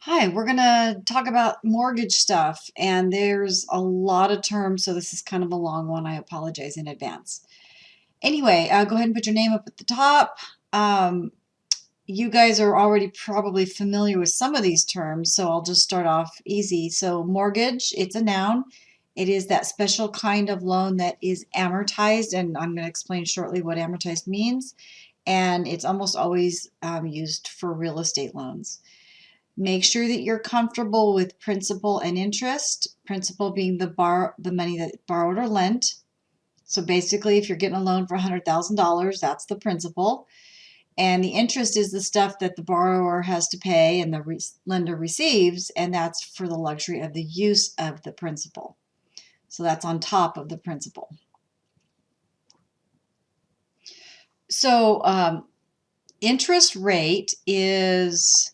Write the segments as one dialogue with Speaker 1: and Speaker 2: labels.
Speaker 1: Hi, we're going to talk about mortgage stuff, and there's a lot of terms, so this is kind of a long one. I apologize in advance. Anyway, go ahead and put your name up at the top. Um, you guys are already probably familiar with some of these terms, so I'll just start off easy. So, mortgage, it's a noun. It is that special kind of loan that is amortized, and I'm going to explain shortly what amortized means. And it's almost always used for real estate loans. Make sure that you're comfortable with principal and interest, principal being the money that borrowed or lent. So basically, if you're getting a loan for $100,000, that's the principal. And the interest is the stuff that the borrower has to pay and the lender receives, and that's for the luxury of the use of the principal. So that's on top of the principal. So interest rate is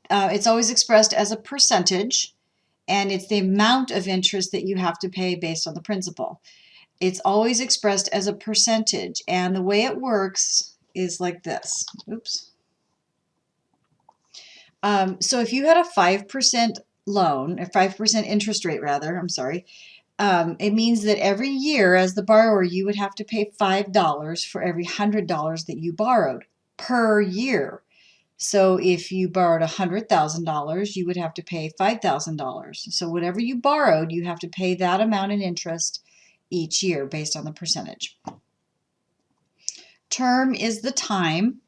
Speaker 1: it's always expressed as a percentage, and it's the amount of interest that you have to pay based on the principal. It's always expressed as a percentage, and the way it works is like this. Oops. So if you had a 5% loan, a 5% interest rate rather, I'm sorry, it means that every year as the borrower, you would have to pay $5 for every $100 that you borrowed per year. So if you borrowed $100,000, you would have to pay $5,000. So whatever you borrowed, you have to pay that amount in interest each year based on the percentage. Term is the time,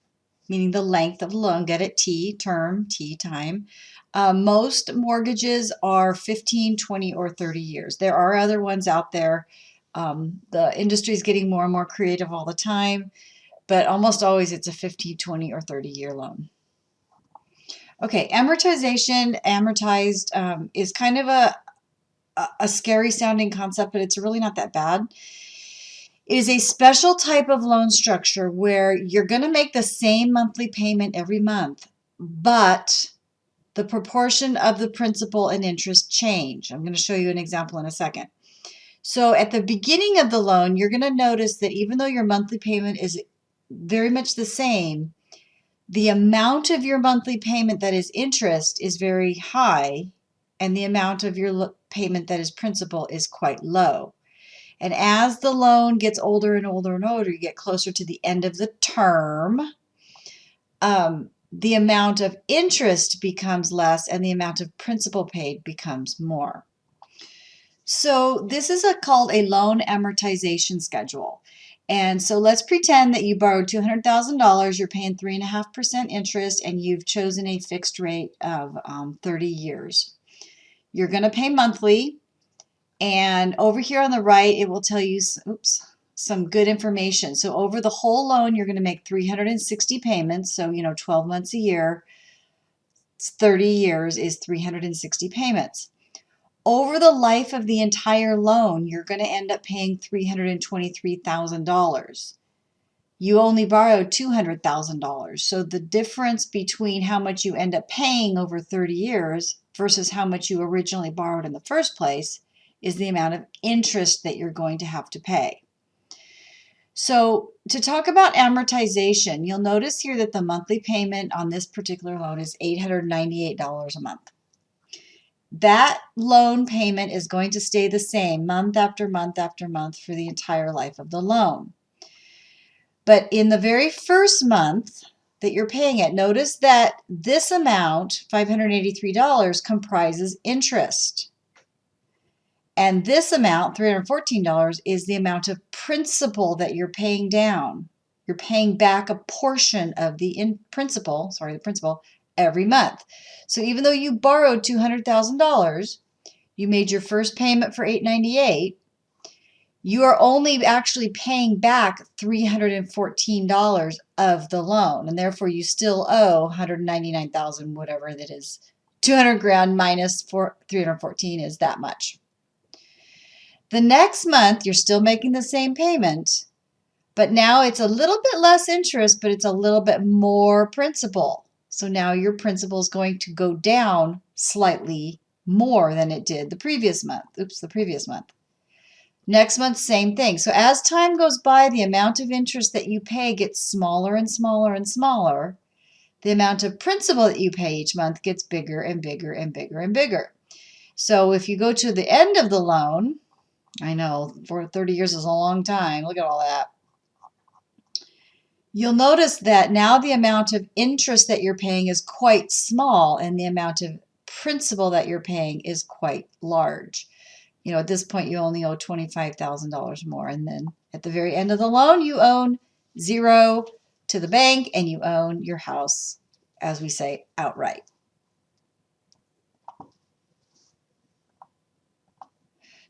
Speaker 1: meaning the length of the loan. Get it? T, term, T, time. Most mortgages are 15, 20, or 30 years. There are other ones out there. The industry is getting more and more creative all the time, but almost always it's a 15, 20, or 30-year loan. Okay, amortization, amortized is kind of a scary sounding concept, but it's really not that bad. It is a special type of loan structure where you're going to make the same monthly payment every month, but the proportion of the principal and interest change. I'm going to show you an example in a second. So at the beginning of the loan, you're going to notice that even though your monthly payment is very much the same, the amount of your monthly payment that is interest is very high, and the amount of your payment that is principal is quite low. And as the loan gets older and older and older, you get closer to the end of the term, the amount of interest becomes less and the amount of principal paid becomes more. So this is called a loan amortization schedule. And so let's pretend that you borrowed $200,000, you're paying 3.5% interest, and you've chosen a fixed rate of 30 years. You're going to pay monthly, and over here on the right, it will tell you, some good information. So over the whole loan, you're going to make 360 payments. So, 12 months a year, 30 years is 360 payments. Over the life of the entire loan, you're going to end up paying $323,000. You only borrowed $200,000. So the difference between how much you end up paying over 30 years versus how much you originally borrowed in the first place is the amount of interest that you're going to have to pay. So to talk about amortization, you'll notice here that the monthly payment on this particular loan is $898 a month. That loan payment is going to stay the same month after month after month for the entire life of the loan. But in the very first month that you're paying it, notice that this amount, $583, comprises interest. And this amount, $314, is the amount of principal that you're paying down. You're paying back a portion of the principal every month. So even though you borrowed $200,000, you made your first payment for $898, you are only actually paying back $314 of the loan, and therefore you still owe $199,000, whatever that is. 200 grand minus 314 is that much. The next month, you're still making the same payment, but now it's a little bit less interest, but it's a little bit more principal. So now your principal is going to go down slightly more than it did the previous month. Next month, same thing. So as time goes by, the amount of interest that you pay gets smaller and smaller and smaller. the amount of principal that you pay each month gets bigger and bigger and bigger and bigger. So if you go to the end of the loan, I know for 30 years is a long time. Look at all that. You'll notice that now the amount of interest that you're paying is quite small and the amount of principal that you're paying is quite large. You know, at this point, you only owe $25,000 more. And then at the very end of the loan, you own zero to the bank and you own your house, as we say, outright.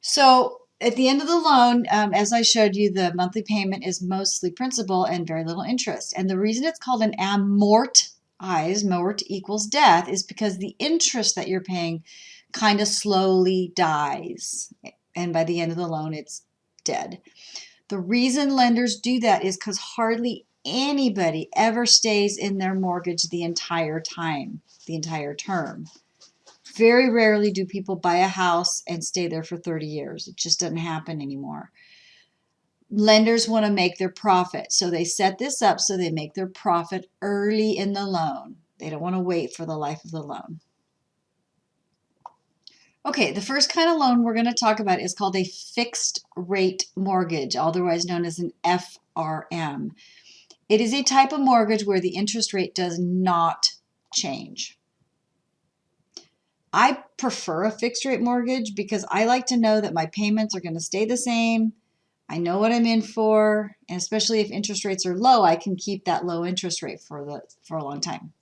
Speaker 1: So at the end of the loan, as I showed you, the monthly payment is mostly principal and very little interest. And the reason it's called an amortized, mort equals death, is because the interest that you're paying kind of slowly dies. And by the end of the loan, it's dead. The reason lenders do that is because hardly anybody ever stays in their mortgage the entire time, the entire term. Very rarely do people buy a house and stay there for 30 years. It just doesn't happen anymore. Lenders want to make their profit, so they set this up so they make their profit early in the loan. They don't want to wait for the life of the loan. Okay, the first kind of loan we're going to talk about is called a fixed rate mortgage, otherwise known as an FRM. It is a type of mortgage where the interest rate does not change. I prefer a fixed rate mortgage because I like to know that my payments are going to stay the same. I know what I'm in for, and especially if interest rates are low, I can keep that low interest rate for a long time.